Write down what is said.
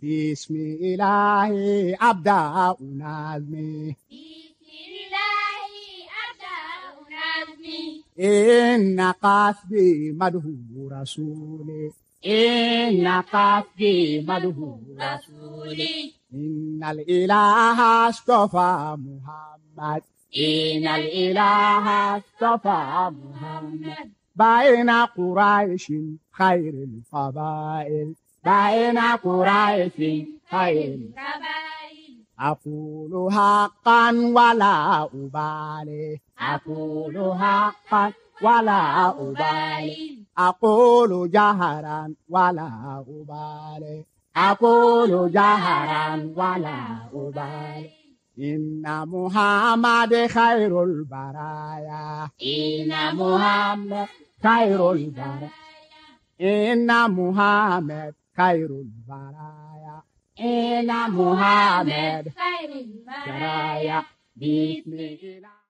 بسم إلهي أبدأ نظمي إن قصدي مدهو رسولي إن قصدي مدهو رسولي إن الإله اصطفى محمد إن الإله اصطفى محمد بين قريش خير القبائل بين قريش خير القبائل أقول حقا ولا أبالي أقول حقا ولا أبالي أقول جهرا ولا أبالي أقول جهرا ولا أبالي إن محمد خير البرايا إن محمد خير البرايا إن محمد خير البرايا إن محمد خير البرايا بسم الله.